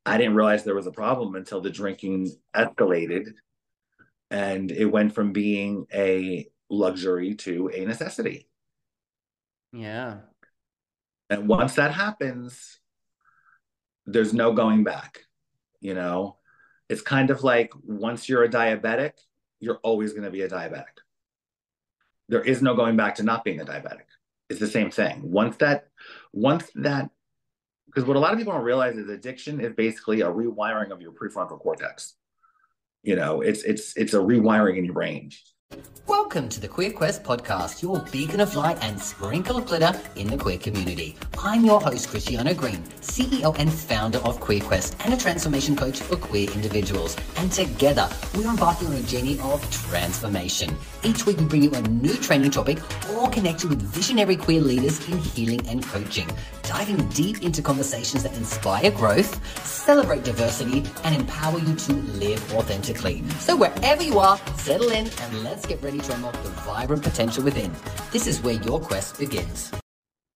I didn't realize there was a problem until the drinking escalated and it went from being a luxury to a necessity. Yeah. And once that happens, there's no going back, you know? It's kind of like once you're a diabetic, you're always going to be a diabetic. There is no going back to not being a diabetic. It's the same thing. Once that, because what a lot of people don't realize is addiction is basically a rewiring of your prefrontal cortex. It's a rewiring in your brain. Welcome to the Queer Quest podcast, your beacon of light and sprinkle of glitter in the queer community. I'm your host, Christiano Green, CEO and founder of Queer Quest and a transformation coach for queer individuals. And together, we're embarking on a journey of transformation. Each week, we bring you a new training topic or connect you with visionary queer leaders in healing and coaching, diving deep into conversations that inspire growth, celebrate diversity, and empower you to live authentically. So wherever you are, settle in and let's get ready to unlock the vibrant potential within. This is where your quest begins.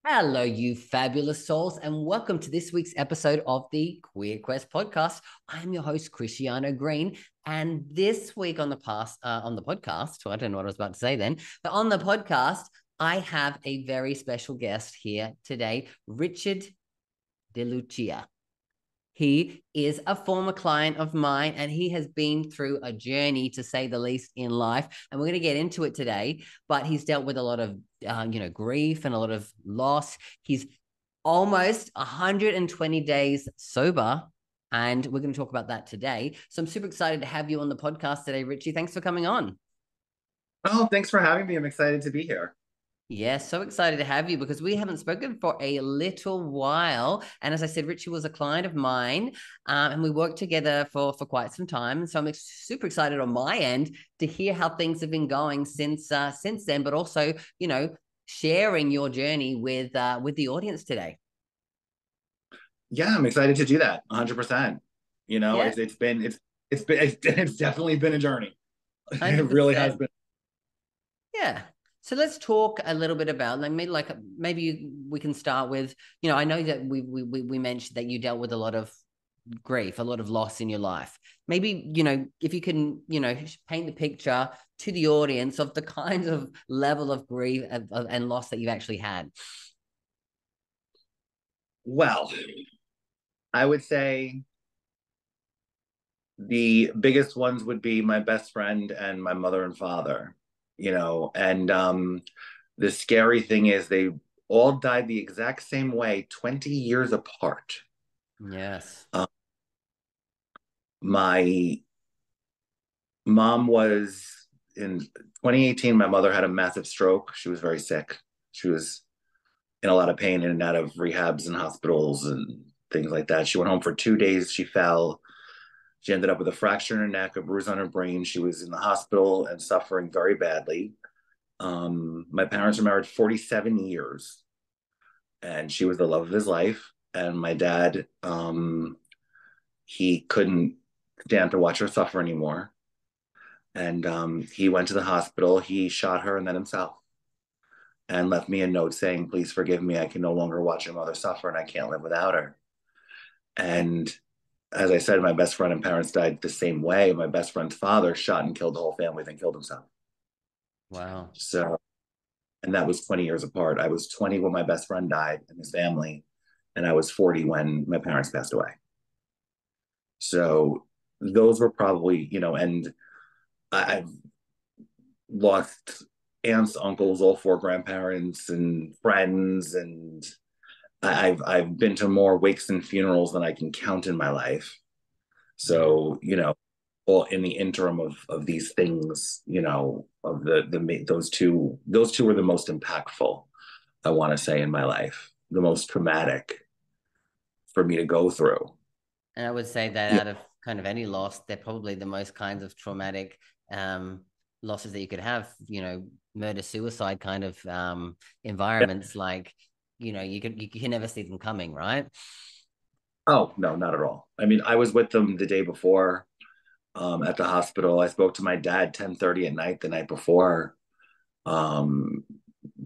Hello, you fabulous souls, and welcome to this week's episode of the Queer Quest podcast. I'm your host, Christiano Green, and this week on the podcast, well, I don't know what I was about to say then, but on the podcast, I have a very special guest here today, Richard Delucia. He is a former client of mine, and he has been through a journey, to say the least, in life. And we're going to get into it today. But he's dealt with a lot of, grief and a lot of loss. He's almost 120 days sober, and we're going to talk about that today. So I'm super excited to have you on the podcast today, Richie. Thanks for coming on. Oh, thanks for having me. I'm excited to be here. Yeah, so excited to have you because we haven't spoken for a little while. And as I said, Richie was a client of mine, and we worked together for quite some time. So I'm super excited on my end to hear how things have been going since then, but also, sharing your journey with the audience today. Yeah, I'm excited to do that. 100%. Yeah, It's definitely been a journey. It really has 100%. been. Yeah. So let's talk a little bit about maybe we can start with, I know that we mentioned that you dealt with a lot of grief, a lot of loss in your life. Maybe, if you can, paint the picture to the audience of the kinds of level of grief and loss that you've actually had. Well, I would say the biggest ones would be my best friend and my mother and father, and the scary thing is they all died the exact same way, 20 years apart. Yes. My mom was in 2018, my mother had a massive stroke. She was very sick. She was in a lot of pain in and out of rehabs and hospitals and things like that. She went home for 2 days. She fell. She ended up with a fracture in her neck, a bruise on her brain. She was in the hospital and suffering very badly. My parents were married 47 years, and she was the love of his life. And my dad, he couldn't stand to watch her suffer anymore. And he went to the hospital. He shot her and then himself, and left me a note saying, "Please forgive me. I can no longer watch your mother suffer, and I can't live without her." And as I said, my best friend and parents died the same way. My best friend's father shot and killed the whole family, then killed himself. Wow. So, and that was 20 years apart. I was 20 when my best friend died and his family, and I was 40 when my parents passed away. So those were probably, and I've lost aunts, uncles, all four grandparents and friends, and I've been to more wakes and funerals than I can count in my life. So, all in the interim of these things, of those two were the most impactful, I want to say, in my life, the most traumatic for me to go through. And I would say that Yeah. out of kind of any loss, they're probably the most kinds of traumatic losses that you could have, murder, suicide kind of environments. Like, you can never see them coming, right? Oh, no, not at all. I mean, I was with them the day before, at the hospital. I spoke to my dad 10:30 at night the night um,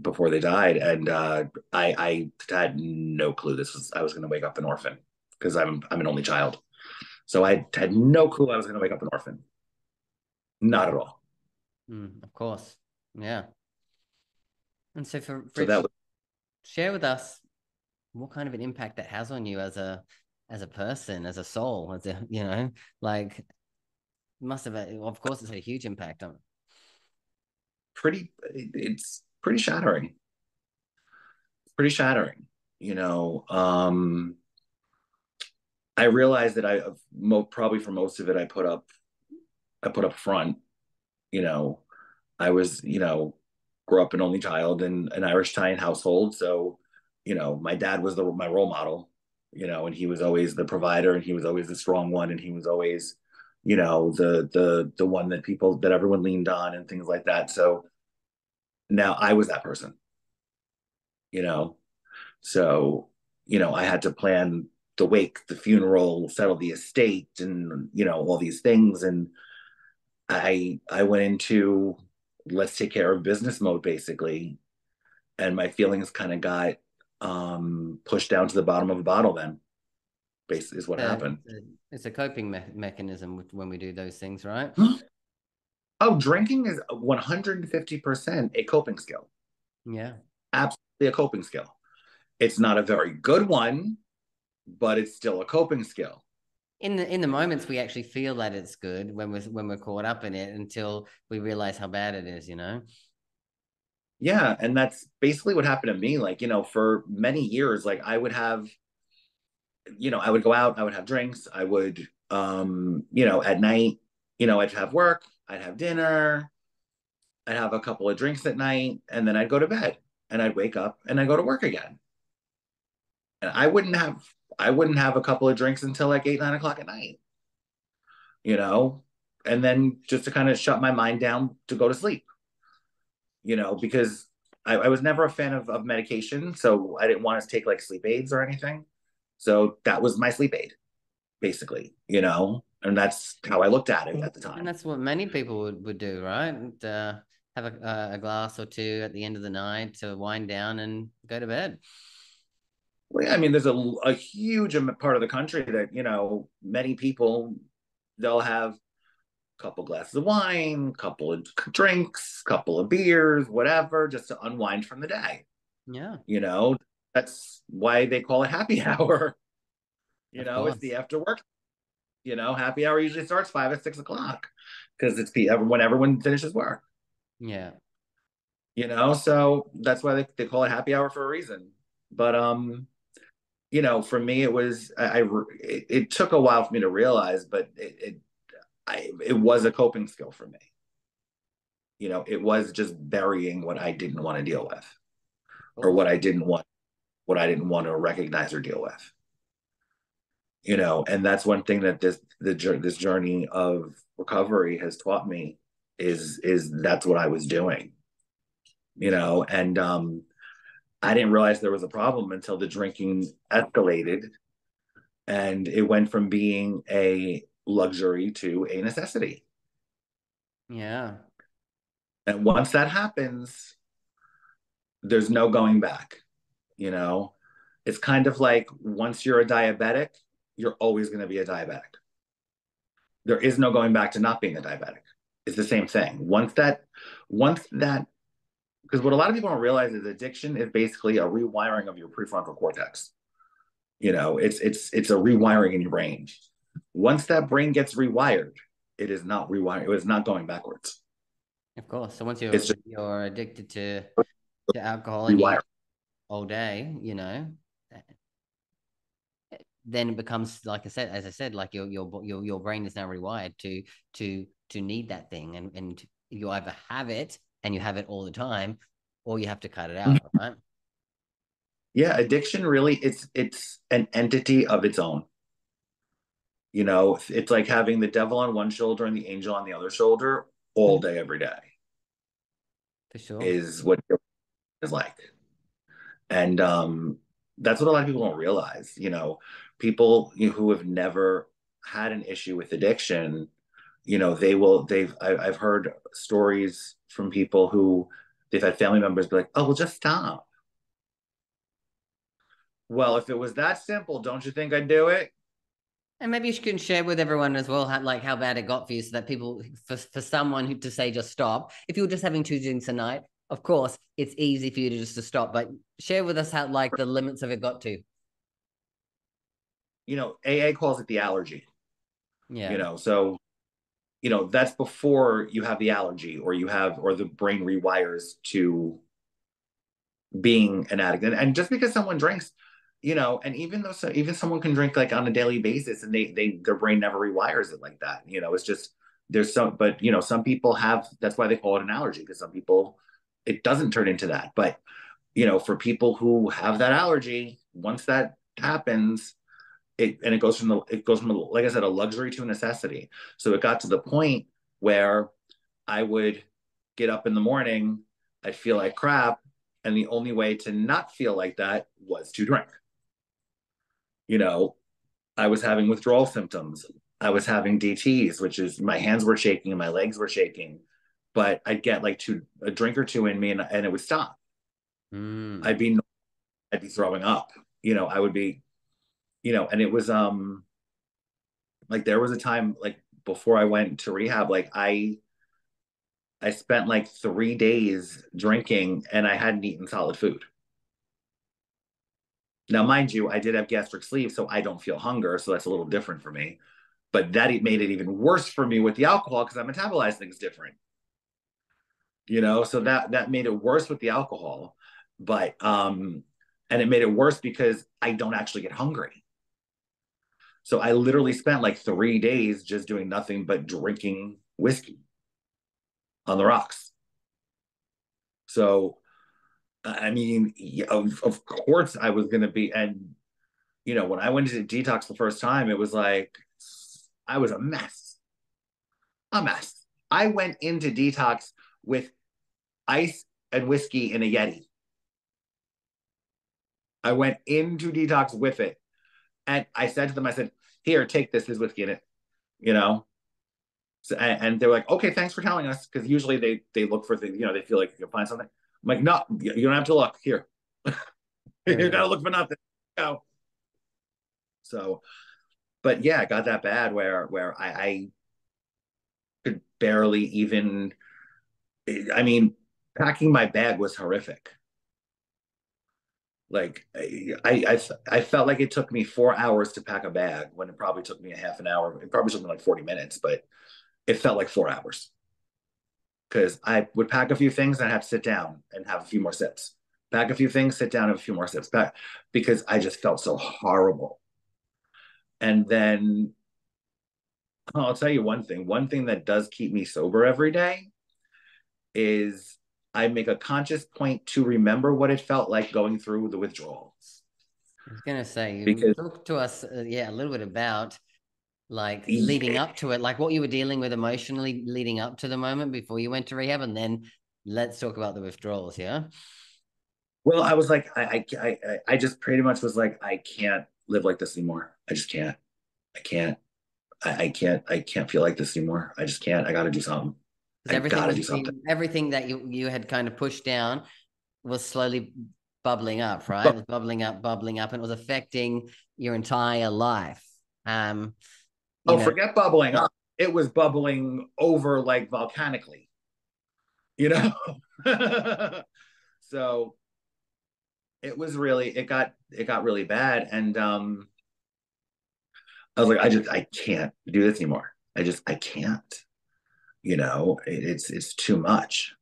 before they died, and I had no clue I was going to wake up an orphan because I'm an only child. So I had no clue I was going to wake up an orphan. Not at all. Of course. Yeah. And so for So that Rich, was share with us what kind of an impact that has on you as a person, as a soul, as a, like must have, of course, it's had a huge impact on. it's pretty shattering. Pretty shattering. You know, I realized that probably for most of it, I put up front. You know, I was, grew up an only child in an Irish Italian household. So, my dad was my role model, and he was always the provider and he was always the strong one. And he was always, the one that everyone leaned on and things like that. So now I was that person, you know? So, I had to plan the wake, the funeral, settle the estate and, all these things. And I went into let's take care of business mode basically. And my feelings kind of got pushed down to the bottom of a bottle then, basically is what happened. It's a coping mechanism when we do those things, right? Oh, drinking is 150% a coping skill. Yeah. Absolutely a coping skill. It's not a very good one, but it's still a coping skill. In the moments we actually feel that it's good when we're caught up in it until we realize how bad it is, Yeah, and that's basically what happened to me. Like, for many years, like I would have, I would go out, I would have drinks, I would, at night, I'd have work, I'd have dinner, I'd have a couple of drinks at night, and then I'd go to bed and I'd wake up and I'd go to work again. And I wouldn't have a couple of drinks until like 8, 9 o'clock at night, and then just to kind of shut my mind down to go to sleep, because I was never a fan of medication. So I didn't want to take like sleep aids or anything. So that was my sleep aid, basically, and that's how I looked at it at the time. And that's what many people would do, right? And, have a glass or two at the end of the night to wind down and go to bed. Well, yeah, I mean, there's a huge part of the country that, many people, they'll have a couple glasses of wine, couple of drinks, couple of beers, whatever, just to unwind from the day. Yeah. That's why they call it happy hour. It's the after work. Happy hour usually starts 5 or 6 o'clock because it's when everyone finishes work. Yeah. So that's why they call it happy hour for a reason. But for me, it was it took a while for me to realize, but it was a coping skill for me. It was just burying what I didn't want to deal with, or what I didn't want to recognize or deal with. And that's one thing that this journey of recovery has taught me is that's what I was doing. And I didn't realize there was a problem until the drinking escalated and it went from being a luxury to a necessity. Yeah. And once that happens, there's no going back. It's kind of like once you're a diabetic, you're always going to be a diabetic. There is no going back to not being a diabetic. It's the same thing. Once that, because what a lot of people don't realize is addiction is basically a rewiring of your prefrontal cortex. It's a rewiring in your brain. Once that brain gets rewired, it is not rewiring. It is not going backwards. Of course. So once you're addicted to alcohol and you eat all day, then it becomes, like as I said, like your brain is now rewired to need that thing, and you either have it and you have it all the time, or you have to cut it out, right? Yeah, addiction really it's an entity of its own. It's like having the devil on one shoulder and the angel on the other shoulder all day, every day. For sure. Is what it is like. And that's what a lot of people don't realize. People who have never had an issue with addiction, I've heard stories from people who they've had family members be like, oh, well, just stop. Well, if it was that simple, don't you think I'd do it? And maybe you can share with everyone as well how bad it got for you, so that people, for someone who to say just stop. If you were just having 2 drinks a night, of course it's easy for you to just to stop. But share with us how the limits of it got to. AA calls it the allergy. Yeah. So that's before you have the allergy, or the brain rewires to being an addict. And just because someone drinks, and even someone can drink like on a daily basis, and their brain never rewires it like that. It's just but some people have, that's why they call it an allergy, because some people it doesn't turn into that. But for people who have that allergy, once that happens, it goes from like I said, a luxury to a necessity. So it got to the point where I would get up in the morning, I'd feel like crap, and the only way to not feel like that was to drink. I was having withdrawal symptoms. I was having DTs, which is my hands were shaking and my legs were shaking. But I'd get like a drink or two in me, and it would stop. Mm. I'd be throwing up. I would be, and it was like there was a time like before I went to rehab, like I spent like 3 days drinking and I hadn't eaten solid food. Now, mind you, I did have gastric sleeve, so I don't feel hunger, so that's a little different for me. But that made it even worse for me with the alcohol, because I metabolize things different. So that made it worse with the alcohol. But and it made it worse because I don't actually get hungry. So I literally spent like 3 days just doing nothing but drinking whiskey on the rocks. So I mean, of course I was going to be. And, when I went into detox the first time, it was like, I was a mess. A mess. I went into detox with ice and whiskey in a Yeti. I went into detox with it. And I said to them, I said, here, take this. There's whiskey in it, So, and they were like, okay, thanks for telling us. Because usually they look for things, they feel like you can find something. I'm like, no, you don't have to look here. You gotta look for nothing. Go. So, but yeah, it got that bad where I could barely even. I mean, packing my bag was horrific. Like I felt like it took me 4 hours to pack a bag when it probably took me a half an hour. It probably took me like 40 minutes, but it felt like 4 hours. Because I would pack a few things and I'd have to sit down and have a few more sips. Pack a few things, sit down, have a few more sips. Because I just felt so horrible. And then I'll tell you one thing. One thing that does keep me sober every day is I make a conscious point to remember what it felt like going through the withdrawal. I was going to say, Because talk to us, a little bit about leading up to it, like what you were dealing with emotionally leading up to the moment before you went to rehab, and then let's talk about the withdrawals. Yeah. Well, I was like, I just pretty much was like, I can't live like this anymore. I just can't. I can't. I can't feel like this anymore. I just can't. I got to do something. I got to do something. Everything that you had kind of pushed down was slowly bubbling up, right? It was bubbling up, and it was affecting your entire life. Forget bubbling up. It was bubbling over like volcanically, So it was really, it got really bad. And I was like, I can't do this anymore. I can't, it's too much.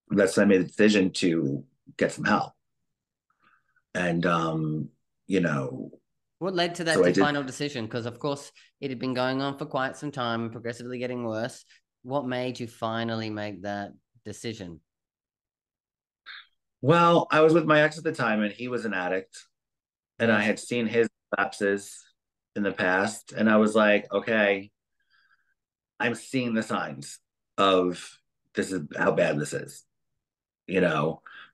That's why I made the decision to get some help. And, what led to that final decision? Because of course it had been going on for quite some time, progressively getting worse. What made you finally make that decision? Well, I was with my ex at the time, and he was an addict, and I had seen his lapses in the past, and I was like, okay, I'm seeing the signs of this is how bad this is,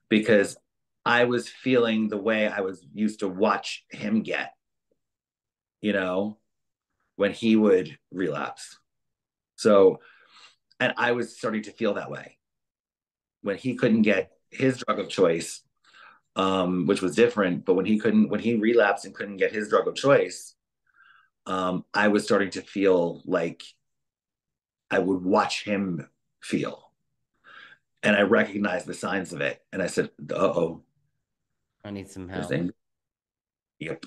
because I was feeling the way I was used to watch him get, when he would relapse. So, and I was starting to feel that way when he couldn't get his drug of choice, which was different. But when he relapsed and couldn't get his drug of choice, I was starting to feel like I would watch him feel. And I recognized the signs of it. And I said, uh-oh, I need some there's help. anger. Yep.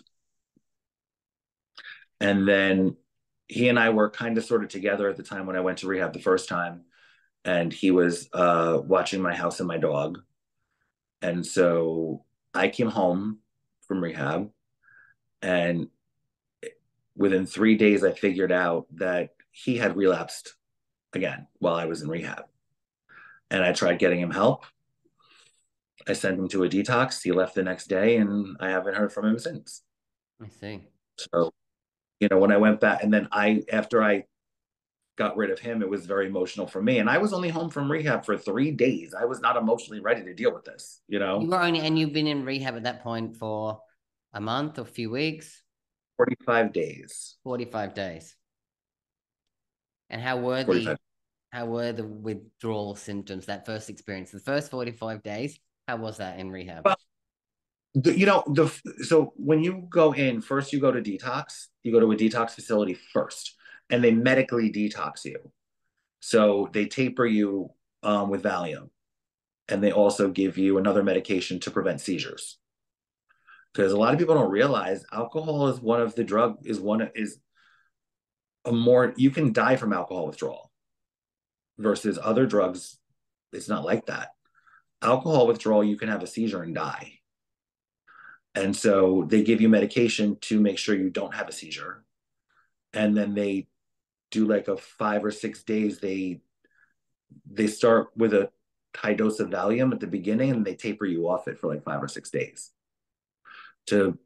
And then he and I were kind of sort of together at the time when I went to rehab the first time. And he was watching my house and my dog. And so I came home from rehab, and within 3 days, I figured out that he had relapsed again while I was in rehab. And I tried getting him help. I sent him to a detox. He left the next day, and I haven't heard from him since. I see. So, when I went back, and then after I got rid of him, it was very emotional for me. And I was only home from rehab for 3 days. I was not emotionally ready to deal with this, You were only, and you've been in rehab at that point for a month or a few weeks? 45 days. 45 days. And how were 45. the withdrawal symptoms, that first experience, the first 45 days? How was that in rehab? Well, so when you go in, first you go to detox. You go to a detox facility first, and they medically detox you. So they taper you with Valium, and they also give you another medication to prevent seizures. Because a lot of people don't realize alcohol is one of the drug is a more you can die from alcohol withdrawal versus other drugs. It's not like that. Alcohol withdrawal, you can have a seizure and die. And so they give you medication to make sure you don't have a seizure. And then they do like a 5 or 6 days. They start with a high dose of Valium at the beginning, and they taper you off it for like 5 or 6 days to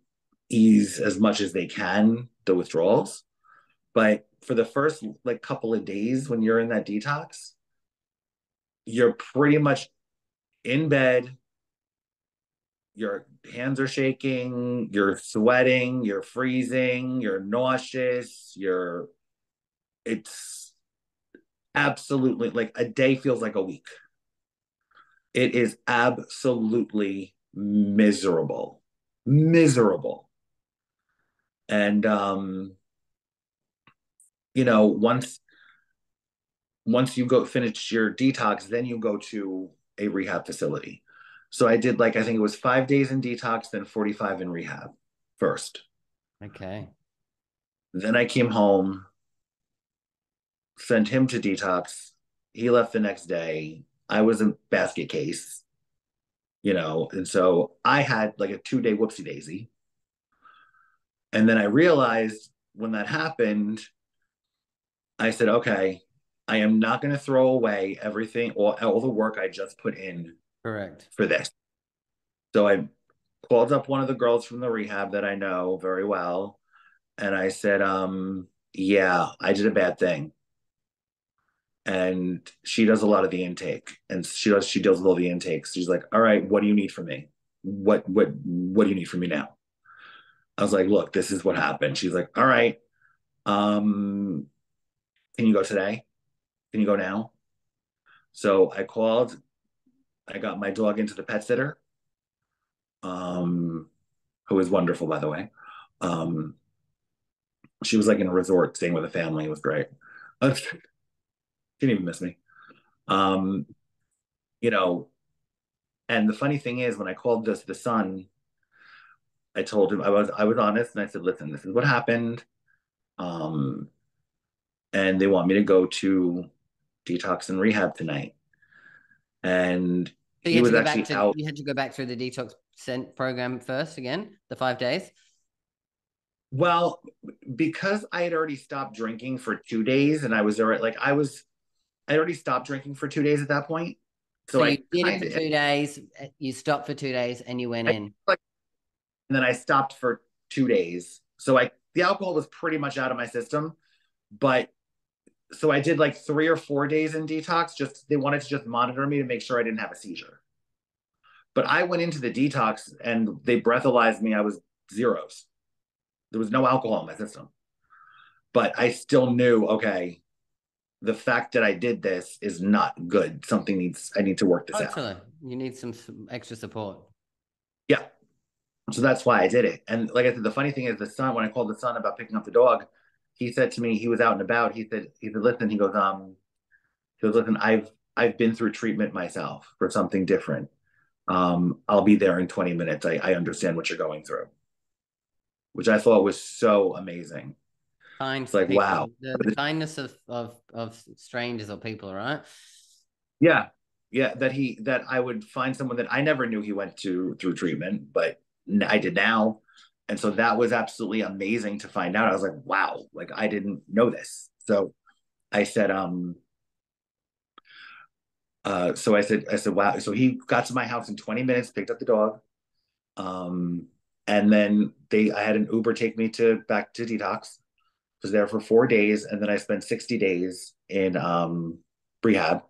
ease as much as they can the withdrawals. But for the first like couple of days when you're in that detox, you're pretty much in bed. Your hands are shaking, you're sweating, you're freezing, you're nauseous, it's absolutely like a day feels like a week. It is absolutely miserable. Miserable. And once you go finish your detox, then you go to a rehab facility. So I did like I think it was 5 days in detox, then 45 in rehab first. Okay. Then I came home, sent him to detox. He left the next day. I was a basket case, and so I had like a 2 day whoopsie daisy. And then I realized when that happened, I said, okay, I am not going to throw away everything, all the work I just put in Correct. for this. So I called up one of the girls from the rehab that I know very well. And I said, yeah, I did a bad thing. And she does a lot of the intake, and she deals with all the intakes. She's like, all right, what do you need from me? What do you need from me now? I was like, look, this is what happened. She's like, all right, can you go today? Can you go now? So I called, I got my dog into the pet sitter, who is wonderful, by the way. She was like in a resort staying with a family. It was great. She didn't even miss me. Um, you know, and the funny thing is when I called the son, I told him I was honest, and I said, listen, this is what happened. Um, and they want me to go to detox and rehab tonight. And So he was actually out. you had to go back through the detox program first again, the 5 days? Well, because I had already stopped drinking for 2 days, and I was already like I already stopped drinking for 2 days at that point. So I you did it kind for of 2 days, you stopped for 2 days, and you went in. like, and then I stopped for 2 days. So the alcohol was pretty much out of my system, but so I did like 3 or 4 days in detox. Just they wanted to just monitor me to make sure I didn't have a seizure. But I went into the detox and they breathalyzed me. I was zeros. There was no alcohol in my system. But I still knew, okay, the fact that I did this is not good. I need to work this out. Totally. You need some extra support. Yeah. So that's why I did it. And like I said, the funny thing is when I called the son about picking up the dog, he said to me, he was out and about. He said, listen, listen, I've been through treatment myself for something different. I'll be there in 20 minutes. I understand what you're going through, which I thought was so amazing. Kind It's like, people, wow. the kindness of strangers or people, right? Yeah. Yeah. That I would find someone that I never knew he went to through treatment, but I did now. And so that was absolutely amazing to find out. I was like, wow, like I didn't know this. So I said, I said, wow. So he got to my house in 20 minutes, picked up the dog. Um, and then I had an Uber take me back to detox. Was there for 4 days, and then I spent 60 days in rehab.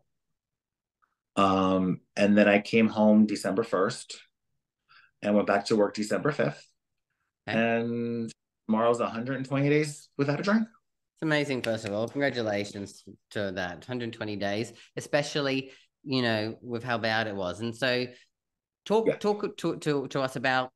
And then I came home December 1st and went back to work December 5th. Okay. And tomorrow's 120 days without a drink. It's amazing, first of all. Congratulations to that 120 days, especially, with how bad it was. And so talk to us about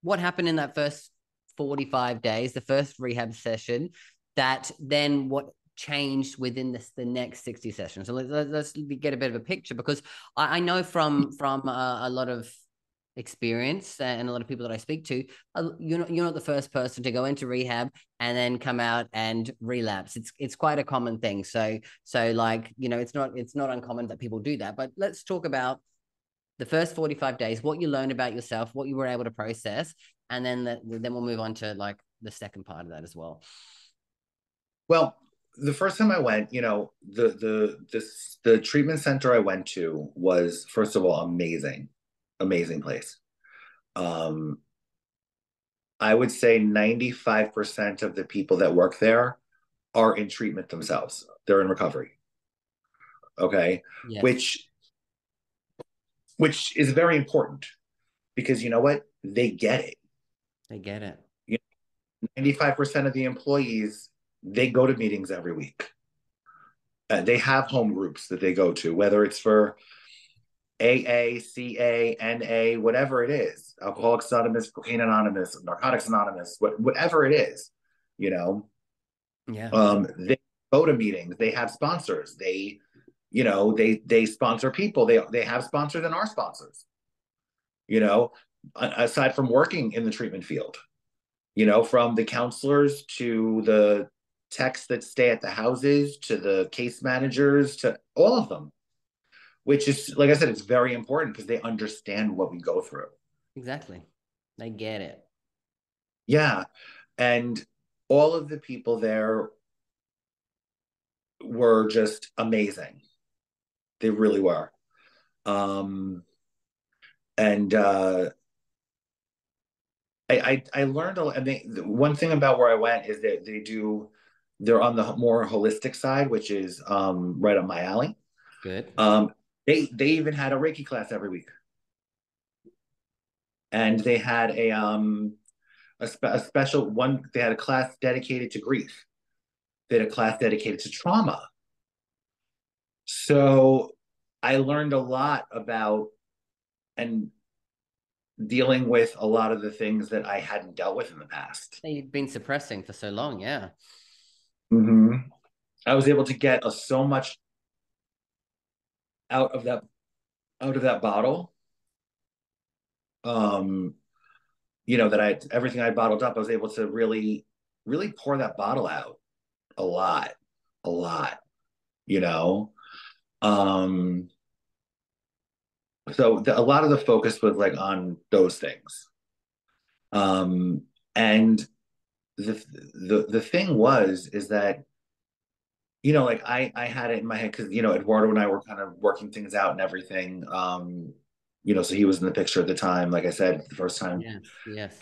what happened in that first 45 days, the first rehab session, that then what changed within the next 60 sessions. So let's get a bit of a picture, because I know from a lot of experience and a lot of people that I speak to, you're not the first person to go into rehab and then come out and relapse. It's quite a common thing. So like, it's not uncommon that people do that. But let's talk about the first 45 days, what you learned about yourself, what you were able to process, and then we'll move on to like the second part of that as well. Well, the first time I went, the treatment center I went to was, first of all, amazing, amazing place. I would say 95% of the people that work there are in treatment themselves. They're in recovery. Okay. Yes. Which is very important, because you know what? They get it. They get it. 95% of the employees, they go to meetings every week. They have home groups that they go to, whether it's for AA, CA, NA, whatever it is, Alcoholics Anonymous, Cocaine Anonymous, Narcotics Anonymous, whatever it is, Yeah. They go to meetings. They have sponsors. They sponsor people. They have sponsors and are sponsors. Aside from working in the treatment field, from the counselors to the techs that stay at the houses to the case managers to all of them, which is, like I said, it's very important because they understand what we go through. Exactly. They get it. Yeah. And all of the people there were just amazing. They really were. And I learned a lot. I mean, one thing about where I went is that they're on the more holistic side, which is right up my alley. Good. They even had a Reiki class every week, and they had a special one. They had a class dedicated to grief. They had a class dedicated to trauma. So I learned a lot about and dealing with a lot of the things that I hadn't dealt with in the past. You've been suppressing for so long, yeah. Mm-hmm. I was able to get so much out of that bottle. That everything I bottled up, I was able to really, really pour that bottle out a lot, a lot. So a lot of the focus was like on those things. And the thing is that, like I had it in my head because, Eduardo and I were kind of working things out and everything. So he was in the picture at the time, like I said, the first time. Yes.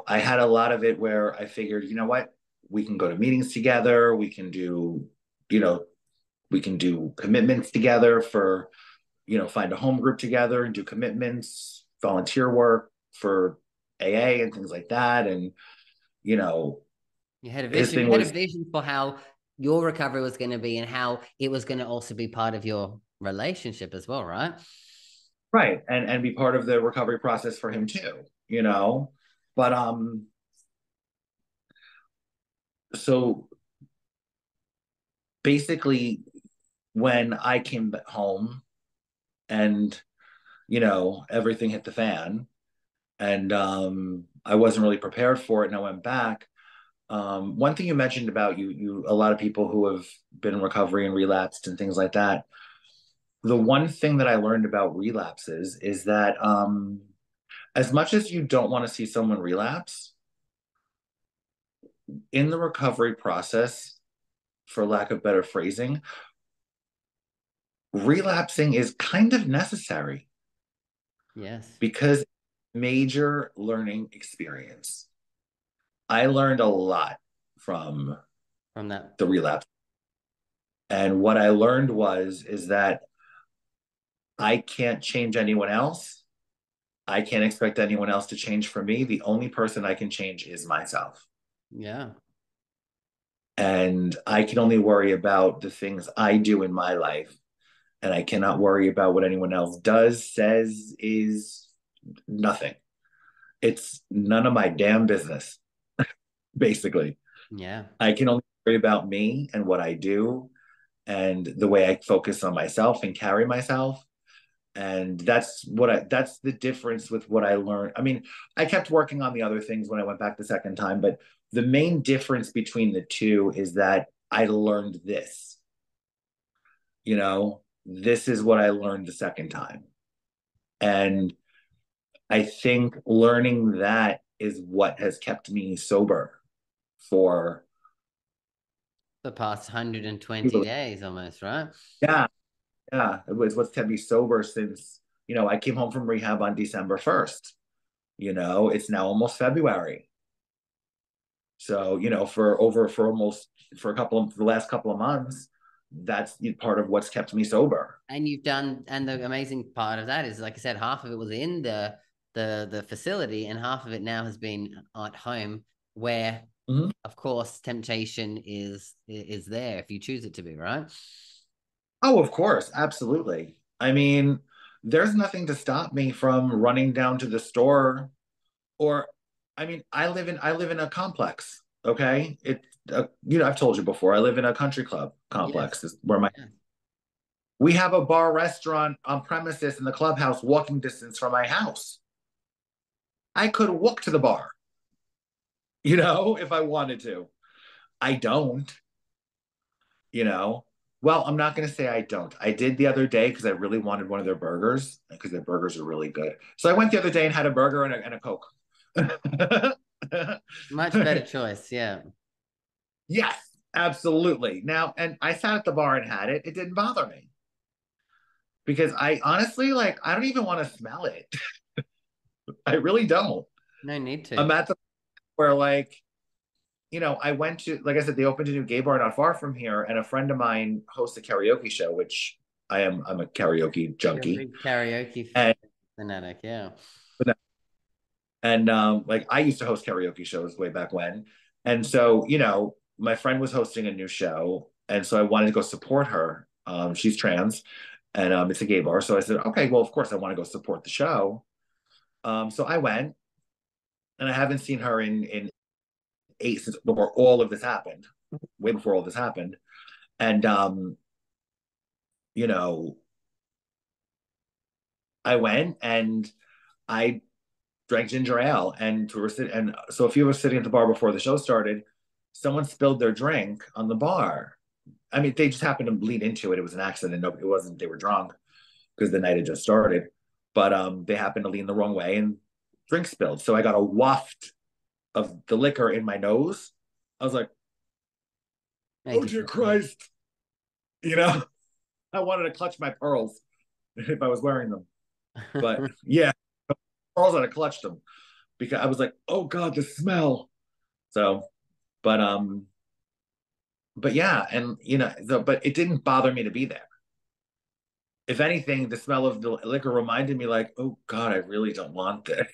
I had a lot of it where I figured, you know what, we can go to meetings together. We can do commitments together for, find a home group together and do commitments, volunteer work for AA and things like that. And, you had a vision. You had a vision for how your recovery was going to be and how it was going to also be part of your relationship as well, right? Right. And be part of the recovery process for him too, but so basically when I came home and, everything hit the fan and I wasn't really prepared for it and I went back. One thing you mentioned about a lot of people who have been in recovery and relapsed and things like that. The one thing that I learned about relapses is that as much as you don't want to see someone relapse, in the recovery process, for lack of better phrasing, relapsing is kind of necessary Yes. because major learning experience. I learned a lot from From that. the relapse. And what I learned is that I can't change anyone else. I can't expect anyone else to change for me. The only person I can change is myself. Yeah. And I can only worry about the things I do in my life. And I cannot worry about what anyone else does, says, is nothing. It's none of my damn business, basically. Yeah. I can only worry about me and what I do and the way I focus on myself and carry myself. And that's the difference with what I learned. I mean, I kept working on the other things when I went back the second time, but the main difference between the two is that I learned this. This is what I learned the second time. And I think learning that is what has kept me sober for The past 120 days almost, right? yeah, yeah. It was what's kept me sober since, I came home from rehab on December 1st. It's now almost February. So, for the last couple of months, that's part of what's kept me sober. And the amazing part of that is, like I said, half of it was in the facility, and half of it now has been at home, where, Mm-hmm. of course, temptation is there if you choose it to be, right? Oh, of course, absolutely. I mean, there's nothing to stop me from running down to the store or I mean, I live in a complex, okay? I've told you before, I live in a country club Yes. complex is where Yeah. we have a bar restaurant on premises in the clubhouse walking distance from my house. I could walk to the bar, if I wanted to. I don't, you know. Well, I'm not going to say I don't. I did the other day because I really wanted one of their burgers because their burgers are really good. So I went the other day and had a burger and a Coke. Much better choice. Yeah. Yes, absolutely. Now, and I sat at the bar and had it. It didn't bother me because I honestly, like, I don't even want to smell it. I really don't. No need to. I'm at the where, like, I went to, like I said, they opened a new gay bar not far from here, and a friend of mine hosts a karaoke show, which I'm a karaoke You're a junkie. big karaoke And fanatic, yeah. like I used to host karaoke shows way back when. And so, my friend was hosting a new show, and so I wanted to go support her. She's trans, and it's a gay bar. So I said, okay, well, of course I want to go support the show. So I went, and I haven't seen her in eight since before all of this happened, way before all this happened. And you know, I went and I drank ginger ale, and and so a few of us sitting at the bar before the show started, someone spilled their drink on the bar. I mean, they just happened to bleed into it. It was an accident. No, it wasn't. They were drunk because the night had just started, but they happened to lean the wrong way and drink spilled. So I got a waft of the liquor in my nose. I was like, "Oh dear Christ!" You know, I wanted to clutch my pearls if I was wearing them, but yeah, pearls I'd have clutched them because I was like, "Oh God, the smell." So, but but yeah, and but it didn't bother me to be there. If anything, the smell of the liquor reminded me, like, oh God, I really don't want this,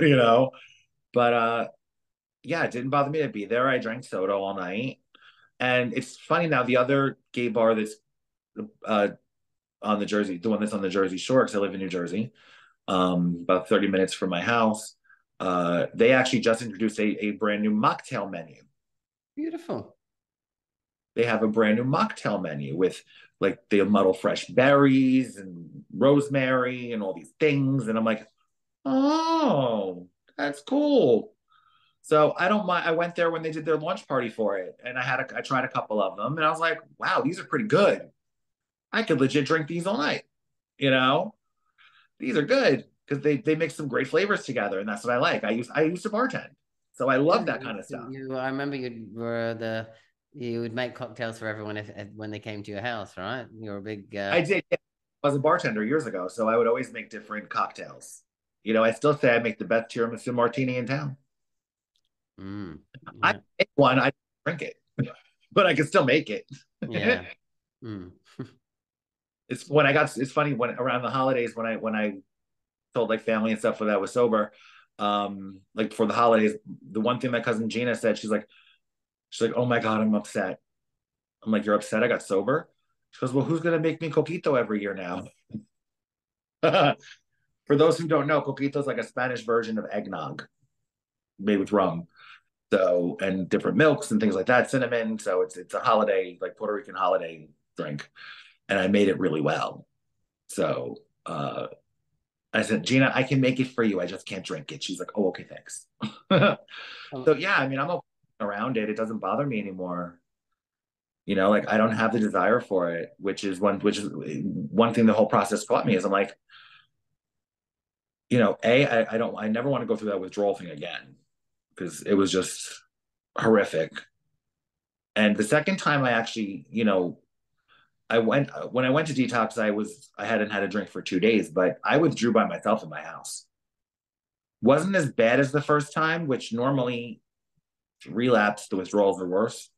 you know. But yeah, it didn't bother me to be there. I drank soda all night, and it's funny now. The other gay bar that's uh on the one that's on the Jersey Shore, because I live in New Jersey, about 30 minutes from my house. They actually just introduced a brand new mocktail menu. Beautiful. They have a brand new mocktail menu with like they muddle fresh berries and rosemary and all these things. And I'm like, oh, that's cool. So I don't mind. I went there when they did their launch party for it, and I tried a couple of them, and I was like, wow, these are pretty good. I could legit drink these all night. You know, these are good because they mix some great flavors together, and that's what I like. I used to bartend, so I love Yeah, that kind of stuff. I remember you would make cocktails for everyone when they came to your house, right? You're a big I did. Yeah, I was a bartender years ago, so I would always make different cocktails. You know, I still say I make the best tiramisu martini in town. I Yeah. make one, I drink it, but I can still make it. Yeah. Mm. It's funny when around the holidays when I told like family and stuff that I was sober, like for the holidays, the one thing my cousin Gina said, she's like, oh my God, I'm upset. I'm like, you're upset I got sober? She goes, well, who's gonna make me coquito every year now? For those who don't know, coquito is like a Spanish version of eggnog made with rum. So and different milks and things like that, cinnamon. So it's a holiday, like Puerto Rican holiday drink. And I made it really well. So I said, Gina, I can make it for you. I just can't drink it. She's like, oh, okay, thanks. So yeah, I mean, I'm okay around it. It doesn't bother me anymore. You know, like I don't have the desire for it, which is one thing the whole process taught me is I'm like, I never want to go through that withdrawal thing again because it was just horrific. And the second time I actually, I went when I went to detox, I hadn't had a drink for 2 days, but I withdrew by myself in my house. Wasn't as bad as the first time, which normally relapse, the withdrawals are worse.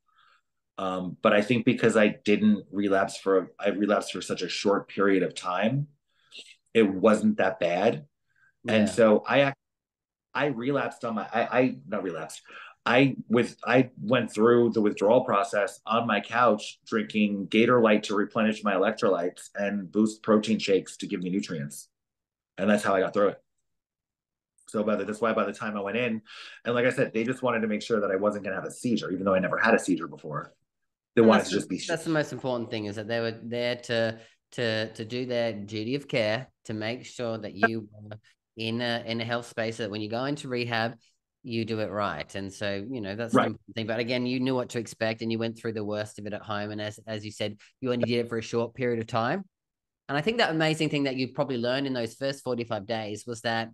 But I think because I relapsed for such a short period of time, it wasn't that bad. And Yeah. so I relapsed on my I not relapsed. I went through the withdrawal process on my couch drinking Gator Light to replenish my electrolytes and boost protein shakes to give me nutrients. And that's how I got through it. So that's why by the time I went in, and like I said, they just wanted to make sure that I wasn't going to have a seizure, even though I never had a seizure before. They And wanted to just be that's the most important thing, is that they were there to do their duty of care, to make sure that you were in a health space, so that when you go into rehab, you do it right. And so, that's the right. important thing. But again, you knew what to expect, and you went through the worst of it at home. And as you said, you only did it for a short period of time. And I think that amazing thing that you probably learned in those first 45 days was that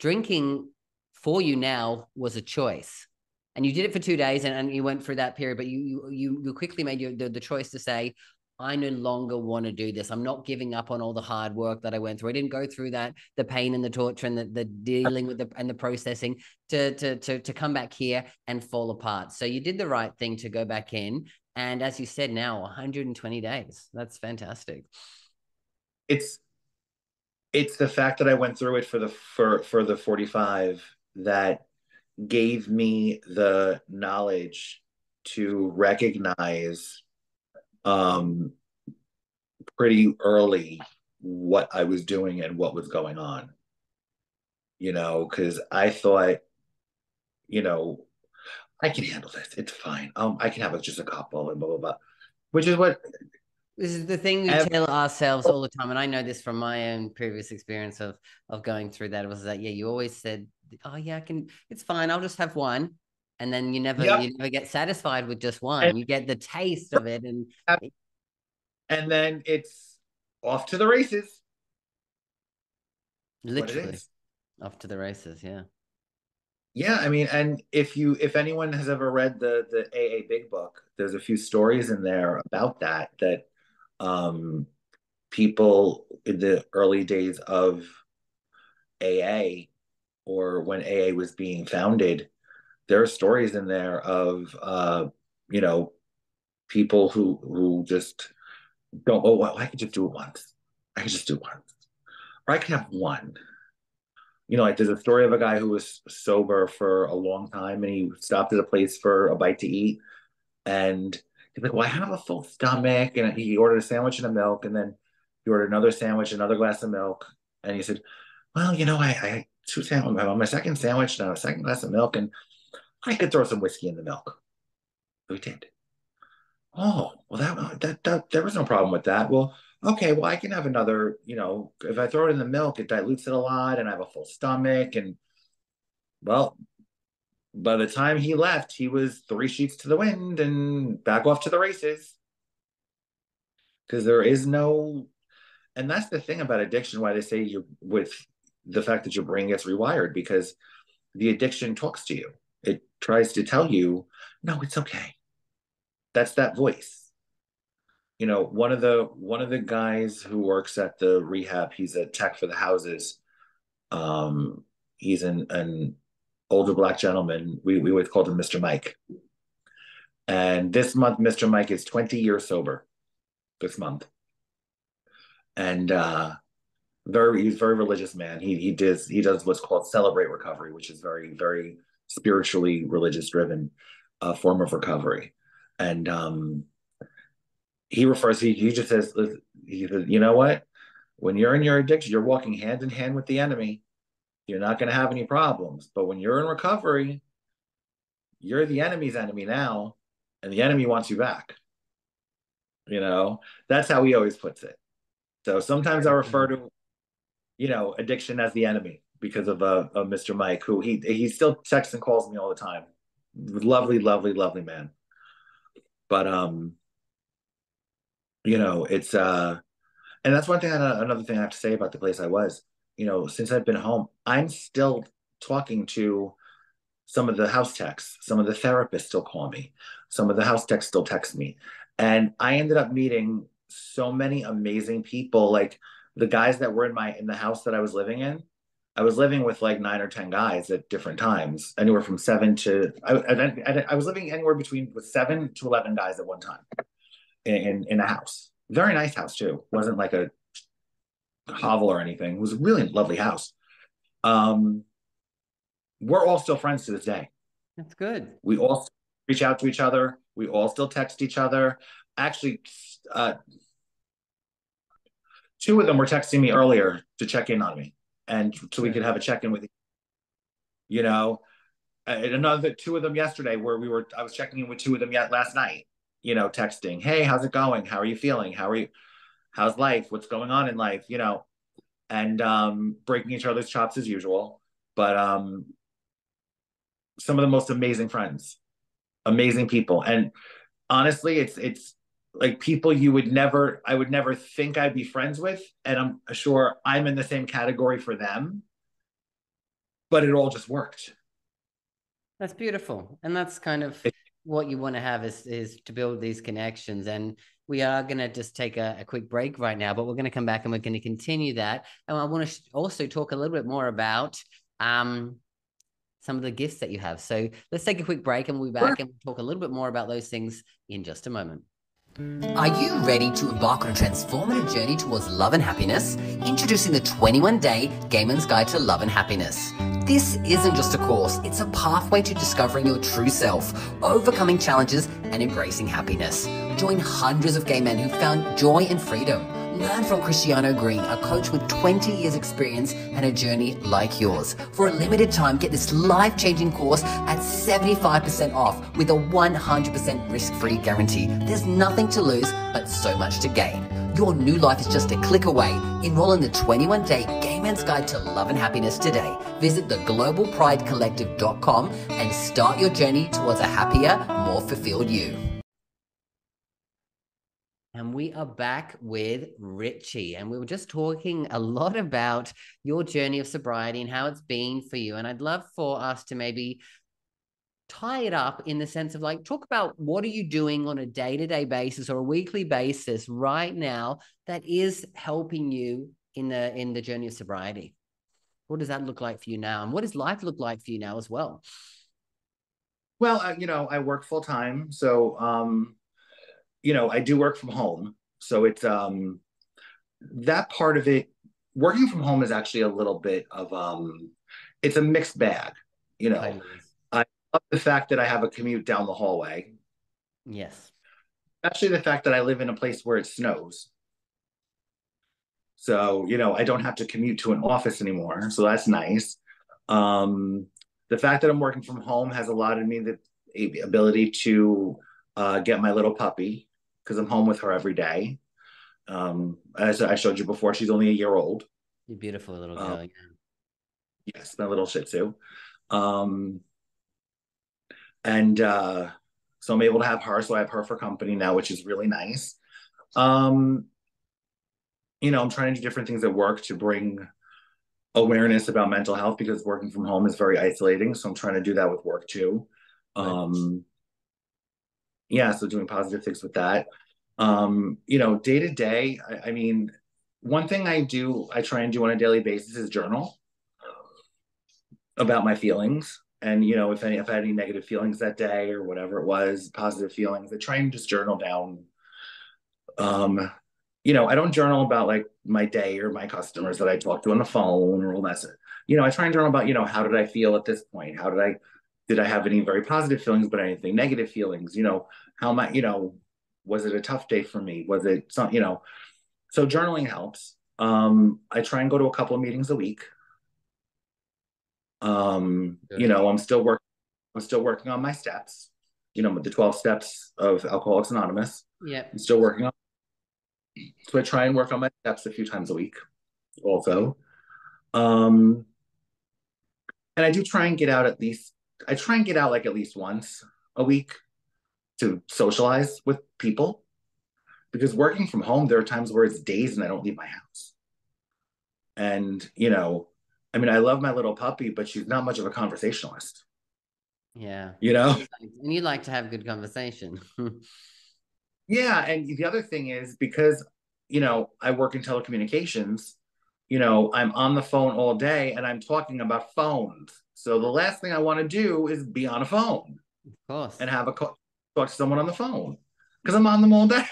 drinking for you now was a choice. And you did it for 2 days, and you went through that period, but you quickly made the choice to say, I no longer want to do this. I'm not giving up on all the hard work that I went through. I didn't go through the pain and the torture and the dealing with the processing to come back here and fall apart. So you did the right thing to go back in. And as you said, now 120 days. That's fantastic. It's the fact that I went through it for the 45 that gave me the knowledge to recognize pretty early what I was doing and what was going on. Because I thought, I can handle this. It's fine. I can have just a couple and blah blah blah. Which is what This is the thing we tell ourselves all the time, and I know this from my own previous experience of going through that. Was that, yeah, you always said, oh yeah, I can, it's fine, I'll just have one. And then you never get satisfied with just one. You get the taste of it, and then it's off to the races. Literally off to the races. Yeah. Yeah, I mean, and if anyone has ever read the AA Big Book, there's a few stories in there about that people in the early days of AA, or when AA was being founded, there are stories in there of people who just don't, oh well, I could just do it once. I could just do it once. Or I can have one. Like there's a story of a guy who was sober for a long time and he stopped at a place for a bite to eat. And he's like, well, I have a full stomach. And he ordered a sandwich and a milk. And then he ordered another sandwich, another glass of milk. And he said, well, I two sandwiches. I'm on my second sandwich now, a second glass of milk. And I could throw some whiskey in the milk. We did. Oh, well, that there was no problem with that. Well, okay, well, I can have another, if I throw it in the milk, it dilutes it a lot and I have a full stomach. And well, by the time he left, he was three sheets to the wind and back off to the races. Because there is no, and that's the thing about addiction, why they say you with the fact that your brain gets rewired, because the addiction talks to you. It tries to tell you, no, it's okay. That's that voice. One of the guys who works at the rehab, he's a tech for the houses. He's an older Black gentleman. We would call him Mr. Mike. And this month, Mr. Mike is 20 years sober this month. And he's a very religious man. He does what's called celebrate recovery, which is very, very spiritually religious driven form of recovery. And he just says, you know what? When you're in your addiction, you're walking hand in hand with the enemy. You're not going to have any problems. But when you're in recovery, you're the enemy's enemy now, and the enemy wants you back. That's how he always puts it. So sometimes I refer to, addiction as the enemy because of Mr. Mike, who he still texts and calls me all the time. Lovely, lovely, lovely man. But it's and that's one thing. Another thing I have to say about the place I was. Since I've been home, I'm still talking to some of the house techs. Some of the therapists still call me. Some of the house techs still text me. And I ended up meeting so many amazing people, like the guys that were in the house that I was living in. I was living with like 9 or 10 guys at different times, anywhere from 7 to I was living anywhere with 7 to 11 guys at one time in a house. Very nice house too. Wasn't like a hovel or anything. It was a really lovely house. We're all still friends to this day. That's good. We all reach out to each other. We all still text each other. Actually, 2 of them were texting me earlier to check in on me, and so we could have a check-in with and another 2 of them yesterday where I was checking in with 2 of them last night, texting, hey, how's it going? How are you feeling? How's life? What's going on in life? And breaking each other's chops as usual. But some of the most amazing friends, amazing people. And honestly, it's like people I would never think I'd be friends with. And I'm sure I'm in the same category for them, but it all just worked. That's beautiful. And that's kind of what you want to have is to build these connections. And we are going to just take a quick break right now, but we're going to come back and we're going to continue that. And I want to also talk a little bit more about some of the gifts that you have. So let's take a quick break and we'll be back and we'll talk a little bit more about those things in just a moment. Are you ready to embark on a transformative journey towards love and happiness? Introducing the 21-day 𝐃𝐞𝐥𝐻 Guide to Love and Happiness. This isn't just a course, it's a pathway to discovering your true self, overcoming challenges, and embracing happiness. Join hundreds of gay men who found joy and freedom. Learn from Christiano Green, a coach with 20 years experience and a journey like yours. For a limited time, get this life-changing course at 75% off with a 100% risk-free guarantee. There's nothing to lose, but so much to gain. Your new life is just a click away. Enroll in the 21-day 𝐃𝐞𝐥𝐻 Guide to Love and Happiness today. Visit theglobalpridecollective.com and start your journey towards a happier, more fulfilled you. And we are back with Richie, and we were just talking a lot about your journey of sobriety and how it's been for you. And I'd love for us to maybe tie it up in the sense of like, talk about what are you doing on a day-to-day basis or a weekly basis right now that is helping you in the journey of sobriety. What does that look like for you now? And what does life look like for you now as well? Well, I work full time. So, I do work from home. So it's that part of it, working from home is actually a little bit of it's a mixed bag. I love the fact that I have a commute down the hallway. Yes. Actually, the fact that I live in a place where it snows. So, I don't have to commute to an office anymore. So that's nice. The fact that I'm working from home has allowed me the ability to get my little puppy because I'm home with her every day. As I showed you before, she's only a year old. You're beautiful little Um, girl. yes, my little Shih Tzu. Um, and so I'm able to have her. So I have her for company now, which is really nice. Um, I'm trying to do different things at work to bring awareness about mental health because working from home is very isolating. So I'm trying to do that with work too. Good. Yeah, so doing positive things with that. Day to day, I mean, one thing I try and do on a daily basis is journal about my feelings. And if I had any negative feelings that day or whatever it was, positive feelings, I try and just journal down. I don't journal about like my day or my customers that I talk to on the phone or all that. I try and journal about, how did I feel at this point? Did I have any very positive feelings, but anything negative feelings? How am I, was it a tough day for me? Was it some, so journaling helps. I try and go to a couple of meetings a week. Good. I'm still working on my steps, with the 12 steps of Alcoholics Anonymous. Yep. I'm still working on, so I try and work on my steps a few times a week also. And I do try and get out I try and get out like at least once a week to socialize with people because working from home, there are times where it's days and I don't leave my house. And, I mean, I love my little puppy, but she's not much of a conversationalist. Yeah. You know? And you like to have good conversation. Yeah. And the other thing is because, I work in telecommunications, I'm on the phone all day and I'm talking about phones. So the last thing I want to do is be on a phone Of course. and talk to someone on the phone because I'm on them all day.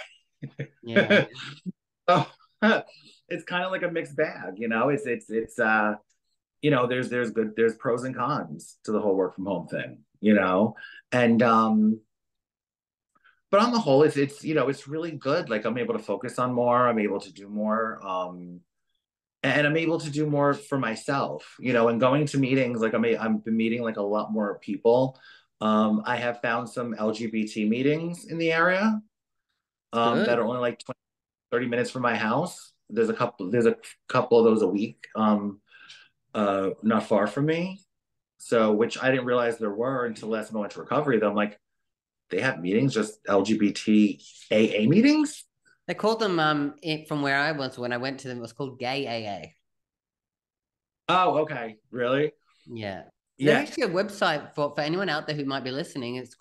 Yeah. So it's kind of like a mixed bag, there's pros and cons to the whole work from home thing, and but on the whole, it's really good. Like I'm able to focus on more. I'm able to do more. And I'm able to do more for myself, and going to meetings. Like I've been meeting like a lot more people. I have found some LGBT meetings in the area that Good. are only like 20, 30 minutes from my house. There's a couple of those a week, not far from me. So, which I didn't realize there were until last time I went to recovery. That I'm like, they have meetings, just LGBT AA meetings. They called them from where I was when I went to them. It was called Gay AA. Oh, okay, really? Yeah. There's Yeah, actually a website for anyone out there who might be listening. It's